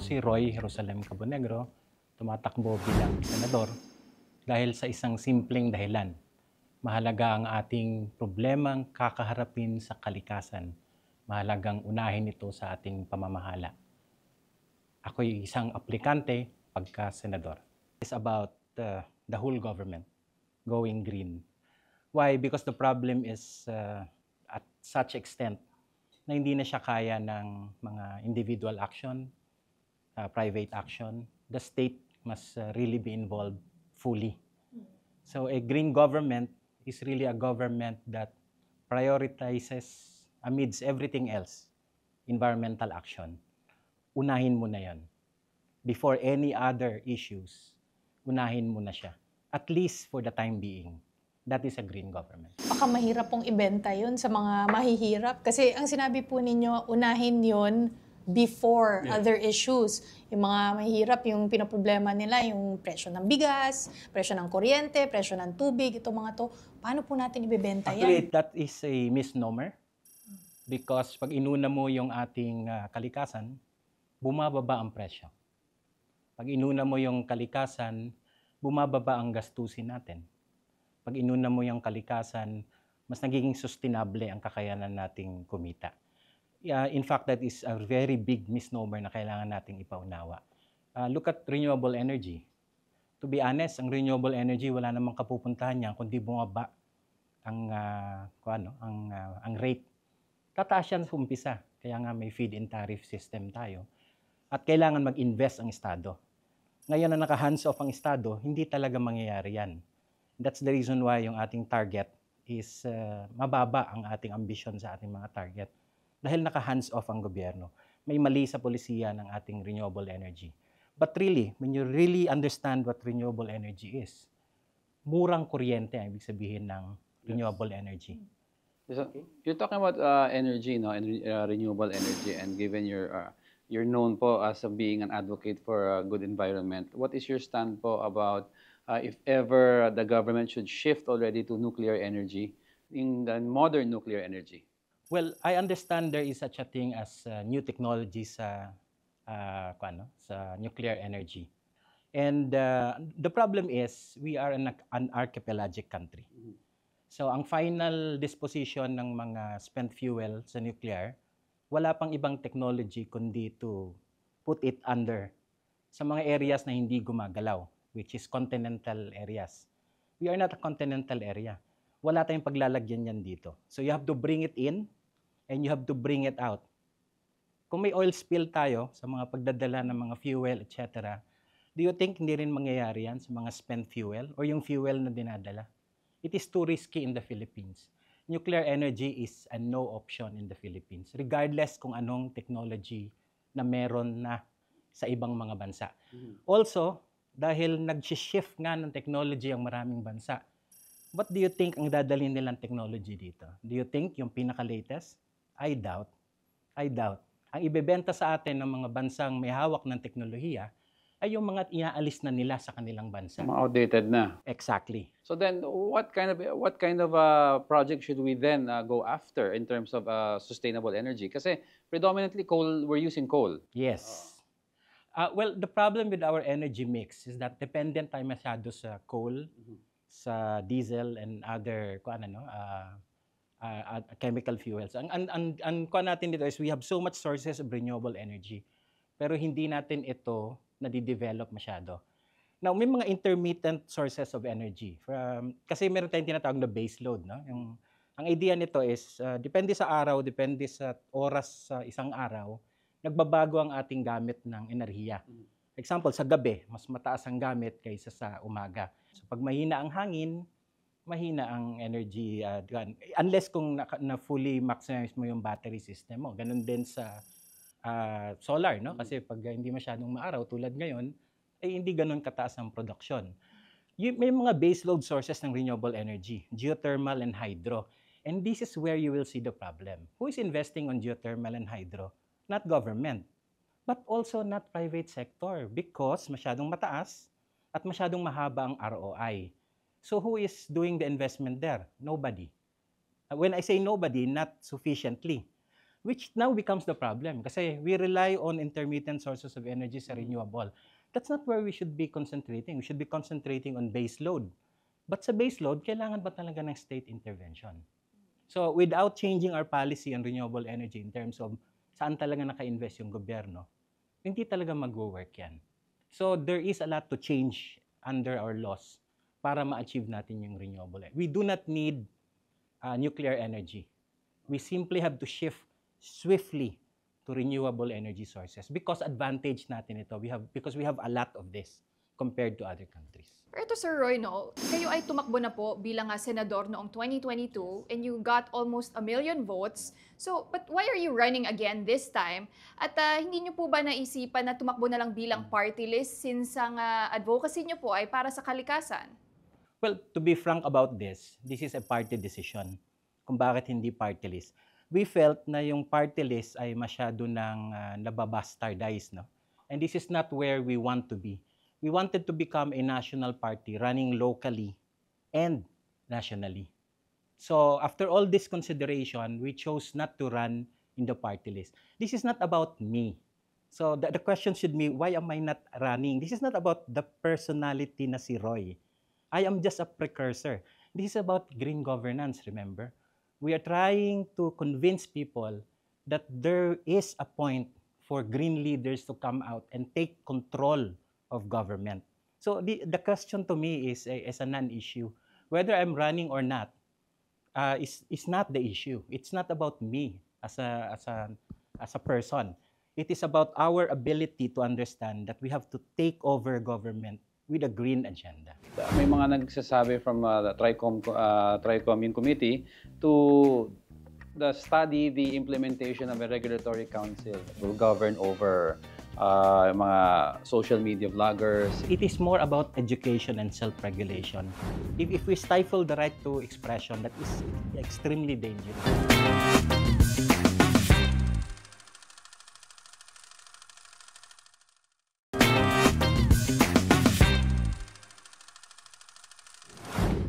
si Roy Jerusalem Cabonegro, tumatakbo bilang senador dahil sa isang simpleng dahilan. Mahalaga ang ating problemang kakaharapin sa kalikasan. Mahalagang unahin ito sa ating pamamahala. Ako'y isang aplikante pagka-senador. It's about the whole government going green. Why? Because the problem is at such extent na hindi na siya kaya ng mga individual action, private action. The state must really be involved fully. So a green government is really a government that prioritizes amidst everything else, environmental action. Unahin mo na yan. Before any other issues, unahin mo na siya. At least for the time being. That is a green government. Baka mahirap pong ibenta yun sa mga mahihirap. Kasi ang sinabi po ninyo, unahin yun before other issues. Yung mga mahihirap, yung pinaproblema nila, yung presyo ng bigas, presyo ng kuryente, presyo ng tubig, itong mga to. Paano po natin ibebenta yan? Actually, that is a misnomer. Because pag inuna mo yung ating kalikasan, bumababa ang presyo. Pag inuna mo yung kalikasan, bumababa ang gastusin natin. Pag inuna mo yung kalikasan, mas nagiging sustainable ang kakayanan nating kumita. In fact, that is a very big misnomer na kailangan nating ipaunawa. Look at renewable energy. To be honest, ang renewable energy, wala namang kapupuntahan niya kundi bumaba ang rate. Tataas yan sa umpisa. Kaya nga may feed-in tariff system tayo. At kailangan mag-invest ang Estado. Ngayon na naka-hands-off ang Estado, hindi talaga mangyayari yan. That's the reason why yung ating target is mababa ang ating ambisyon sa ating mga target. Dahil naka-hands-off ang gobyerno. May mali sa polisiya ng ating renewable energy. But really, when you really understand what renewable energy is, murang kuryente ang ibig sabihin ng renewable energy. So, you're talking about energy, no, and renewable energy, and given you're known po as being an advocate for a good environment, what is your stand po about if ever the government should shift already to nuclear energy, in the modern nuclear energy? Well, I understand there is such a thing as new technology sa nuclear energy. And the problem is, we are an archipelagic country. So ang final disposition ng mga spent fuel sa nuclear, wala pang ibang technology kundi to put it under sa mga areas na hindi gumagalaw, which is continental areas. We are not a continental area. Wala tayong paglalagyan yan dito. So you have to bring it in and you have to bring it out. Kung may oil spill tayo sa mga pagdadala ng mga fuel, etc., do you think hindi rin mangyayari yan sa mga spent fuel or yung fuel na dinadala? It is too risky in the Philippines. Nuclear energy is a no option in the Philippines, regardless kung anong technology na meron na sa ibang mga bansa. Also, dahil nag-shift nga ng technology ang maraming bansa, what do you think ang dadalhin nilang technology dito? Do you think yung pinaka-latest? I doubt. I doubt. Ang ibebenta sa atin ng mga bansang may hawak ng teknolohiya ay yung mga inaalis na nila sa kanilang bansa. Mga outdated na. Exactly. So then, what kind of project should we then go after in terms of sustainable energy? Kasi predominantly coal, we're using coal. Yes. Well, the problem with our energy mix is that dependent tayo masyado sa coal, sa diesel and other chemical fuels. Ang kuan natin dito is we have so much sources of renewable energy, pero hindi natin ito nadidevelop masyado. Now, may mga intermittent sources of energy. Kasi meron tayong tinatawag na base load. No? Ang idea nito is, depende sa araw, depende sa oras sa isang araw, nagbabago ang ating gamit ng enerhiya. Example, sa gabi, mas mataas ang gamit kaysa sa umaga. So, pag mahina ang hangin, mahina ang energy. Unless kung na fully maximize mo yung battery system mo. Ganun din sa solar, no? Kasi pag hindi masyadong maaraw, tulad ngayon, ay hindi ganun kataas ang production. May mga baseload sources ng renewable energy, geothermal and hydro. And this is where you will see the problem. Who is investing on geothermal and hydro? Not government, but also not private sector because masyadong mataas at masyadong mahaba ang ROI. So who is doing the investment there? Nobody. When I say nobody, not sufficiently. which now becomes the problem kasi we rely on intermittent sources of energy sa renewable. That's not where we should be concentrating. We should be concentrating on base load. But sa base load, kailangan ba talaga ng state intervention? So without changing our policy on renewable energy in terms of saan talaga naka-invest yung gobyerno, hindi talaga mag-work yan. So there is a lot to change under our laws para ma-achieve natin yung renewable. We do not need nuclear energy. We simply have to shift swiftly to renewable energy sources because advantage natin ito. Because we have a lot of this compared to other countries. Pero ito, Sir Roy, no, kayo ay tumakbo na po bilang senador noong 2022 and you got almost 1 million votes. So, but why are you running again this time? At hindi nyo po ba naisipan na tumakbo na lang bilang party list since ang advocacy nyo po ay para sa kalikasan? Well, to be frank about this is a party decision kung bakit hindi party list. We felt na yung party list ay masyado nang nababastardize, no? And this is not where we want to be. We wanted to become a national party running locally and nationally. So after all this consideration, we chose not to run in the party list. This is not about me. So the question should be, why am I not running? This is not about the personality na si Roy. I am just a precursor. This is about green governance, remember? We are trying to convince people that there is a point for green leaders to come out and take control of government. So the question to me is a non-issue. Whether I'm running or not is not the issue. It's not about me as a person. It is about our ability to understand that we have to take over government with a green agenda. May mga nagsasabi from the Tricom Committee to study the implementation of a regulatory council that will govern over mga social media vloggers. It is more about education and self-regulation. If we stifle the right to expression, that is extremely dangerous.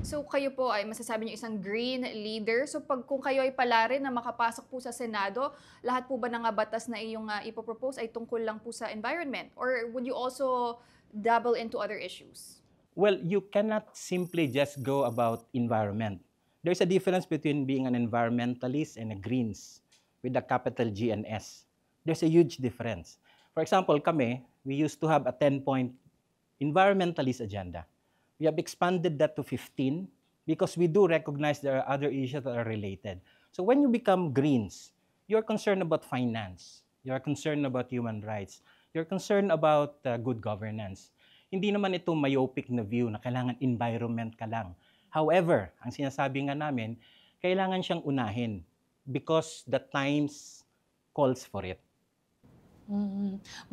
So kayo po ay masasabi niyo isang green leader. So kung kayo ay pala rin na makapasok po sa Senado, lahat po ba ng batas na iyong ipopropose ay tungkol lang po sa environment? Or would you also dabble into other issues? Well, you cannot simply just go about environment. There's a difference between being an environmentalist and a Greens with a capital G and S. There's a huge difference. For example, kami, we used to have a 10-point environmentalist agenda. We have expanded that to 15 because we do recognize there are other issues that are related. So when you become Greens, you're concerned about finance, you're concerned about human rights, you're concerned about good governance. Hindi naman ito myopic na view na kailangan environment ka lang. However, ang sinasabi nga namin, kailangan siyang unahin because the times calls for it.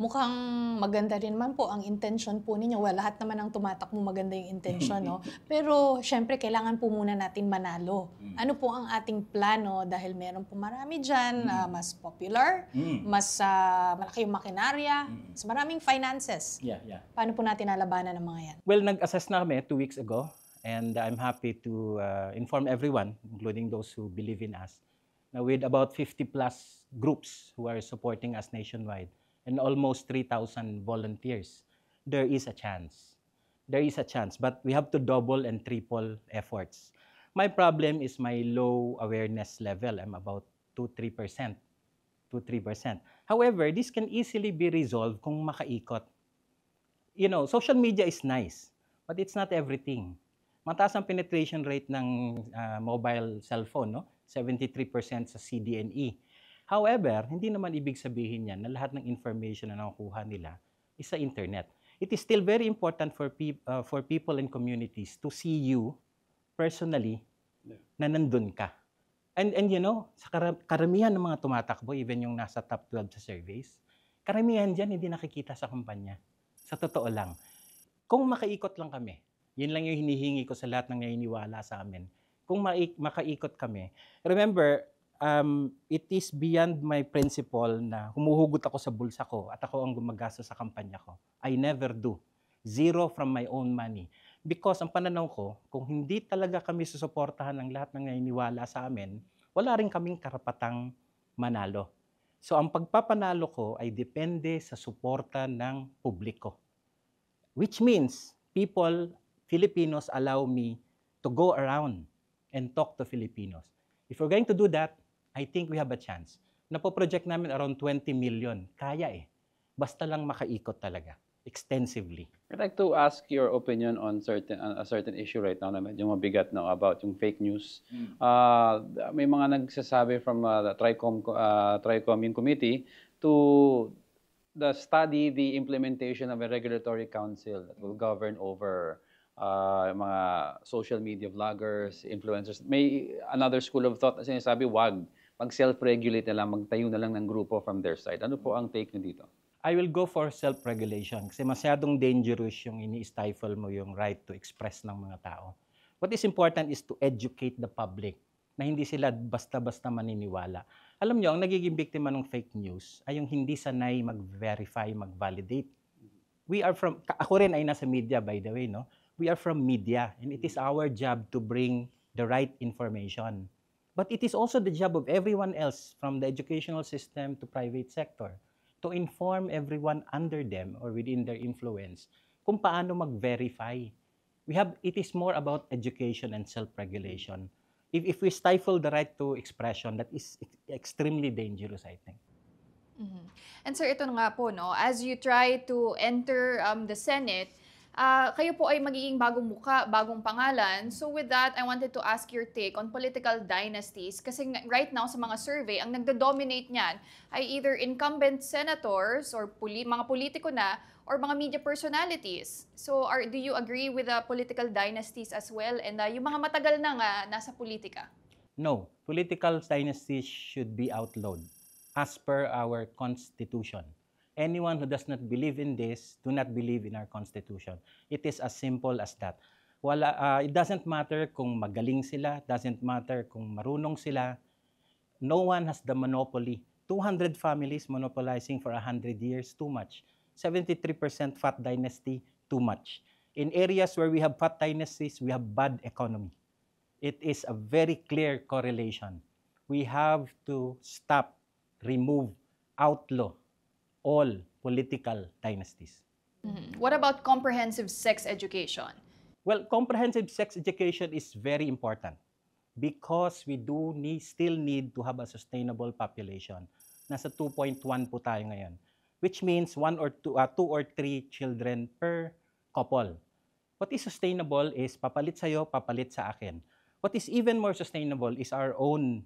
Mukhang maganda rin naman po ang intention po ninyo. Well, lahat naman ang tumatakbo maganda yung intention, no? Pero syempre, kailangan po muna natin manalo. Ano po ang ating plano? Dahil meron po marami dyan, mas popular, mas malaki yung makinarya, mas maraming finances. Yeah. Paano po natin nalabanan ng mga yan? Well, nag-assess na kami 2 weeks ago and I'm happy to inform everyone, including those who believe in us, na with about 50 plus groups who are supporting us nationwide and almost 3,000 volunteers, there is a chance. There is a chance, but we have to double and triple efforts. My problem is my low awareness level. I'm about 2-3%. However, this can easily be resolved kung makaikot. You know, social media is nice, but it's not everything. Mataas ang penetration rate ng mobile cellphone, no? 73% sa CDNE. However, hindi naman ibig sabihin yan na lahat ng information na nakukuha nila is sa internet. It is still very important for people and communities to see you personally na nandun ka. And you know, sa karamihan ng mga tumatakbo, even yung nasa top 12 sa surveys, karamihan dyan hindi nakikita sa kampanya. Sa totoo lang. Kung makaikot lang kami, yun lang yung hinihingi ko sa lahat ng naniniwala sa amin. Kung makaikot kami, remember, it is beyond my principle na humuhugot ako sa bulsa ko at ako ang gumagastos sa kampanya ko. I never do. Zero from my own money. Because ang pananaw ko, kung hindi talaga kami susuportahan ng lahat ng naniniwala sa amin, wala rin kaming karapatang manalo. So ang pagpapanalo ko ay depende sa suporta ng publiko. Which means Filipinos allow me to go around and talk to Filipinos. If we're going to do that, I think we have a chance. Napo-project namin around 20 million. Kaya eh. Basta lang makaikot talaga. Extensively. I'd like to ask your opinion on a certain issue right now na medyo mabigat na about yung fake news. May mga nagsasabi from the Tricom committee to study the implementation of a regulatory council that will govern over mga social media vloggers, influencers. May another school of thought na sinasabi, wag. Mag-self-regulate na lang, magtayo na lang ng grupo from their side. Ano po ang take niyo dito? I will go for self-regulation kasi masyadong dangerous yung ini-stifle mo yung right to express ng mga tao. What is important is to educate the public na hindi sila basta-basta maniniwala. Alam nyo, ang nagiging biktima ng fake news ay yung hindi sanay mag-verify, mag-validate. Ako rin ay nasa media by the way, no? We are from media and it is our job to bring the right information. But it is also the job of everyone else from the educational system to private sector to inform everyone under them or within their influence kung paano mag-verify. It is more about education and self-regulation. If we stifle the right to expression, that is extremely dangerous, I think. Mhm. And sir, ito na nga po, no, as you try to enter the Senate, kayo po ay magiging bagong muka, bagong pangalan. So with that, I wanted to ask your take on political dynasties. Kasi right now sa mga survey, ang nagdo-dominate niyan ay either incumbent senators or mga politiko na or mga media personalities. So do you agree with the political dynasties as well? And yung mga matagal na nga nasa politika? No, political dynasties should be outlawed as per our Constitution. Anyone who does not believe in this, do not believe in our Constitution. It is as simple as that. It doesn't matter kung magaling sila, doesn't matter kung marunong sila. No one has the monopoly. 200 families monopolizing for 100 years, too much. 73% fat dynasty, too much. In areas where we have fat dynasties, we have bad economy. It is a very clear correlation. We have to stop, remove, outlaw all political dynasties. What about comprehensive sex education? Well, comprehensive sex education is very important because we still need to have a sustainable population. Nasa 2.1 po tayo ngayon, which means 2 or 3 children per couple. What is sustainable is papalit sa'yo, papalit sa akin. What is even more sustainable is our own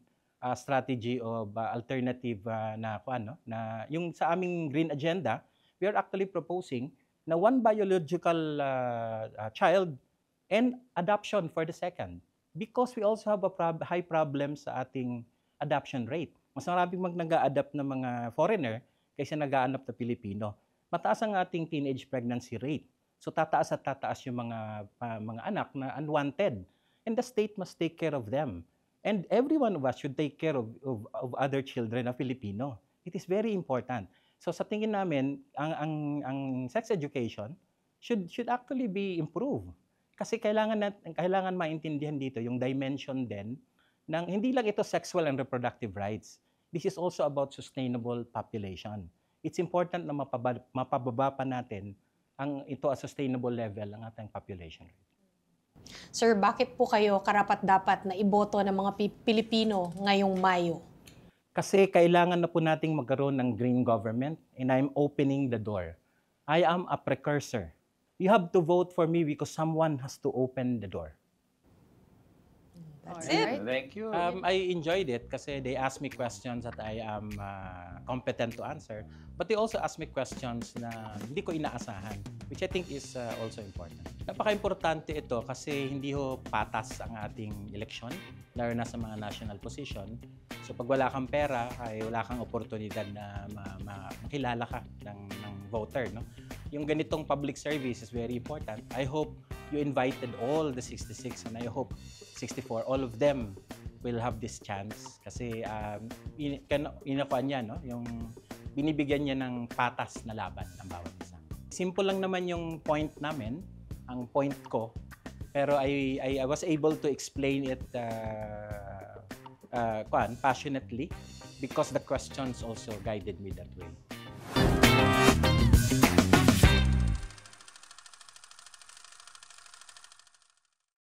strategy of alternative na yung sa aming green agenda, we are actually proposing na one biological child and adoption for the second because we also have a high problem sa ating adoption rate. Mas maraming nag-a-adapt na mga foreigner kaysa nag-a-adopt na Pilipino. Mataas ang ating teenage pregnancy rate. So tataas at tataas yung mga anak na unwanted. And the state must take care of them. And every one of us should take care of other children na Filipino. It is very important. So sa tingin namin, ang sex education should actually be improved. Kasi kailangan maintindihan dito yung dimension din ng hindi lang ito sexual and reproductive rights. This is also about sustainable population. It's important na mapababa pa natin ito a sustainable level ang ating population rate. Sir, bakit po kayo karapat-dapat na iboto ng mga Pilipino ngayong Mayo? Kasi kailangan na po nating magkaroon ng green government and I'm opening the door. I am a precursor. You have to vote for me because someone has to open the door. That's Alright. it. Thank you. I enjoyed it kasi they asked me questions that I am competent to answer. But they also asked me questions na hindi ko inaasahan, which I think is also important. Napaka-importante ito kasi hindi ho patas ang ating eleksyon, lalo na sa mga national position. So pag wala kang pera, ay wala kang oportunidad na makilala ka ng voter. No? Yung ganitong public service is very important. I hope you invited all the 66 and I hope 64, all of them will have this chance kasi inakuan niya, no? Yung binibigyan niya ng patas na laban ng bawat isa. Simple lang naman yung point namin, ang point ko, pero I was able to explain it passionately because the questions also guided me that way.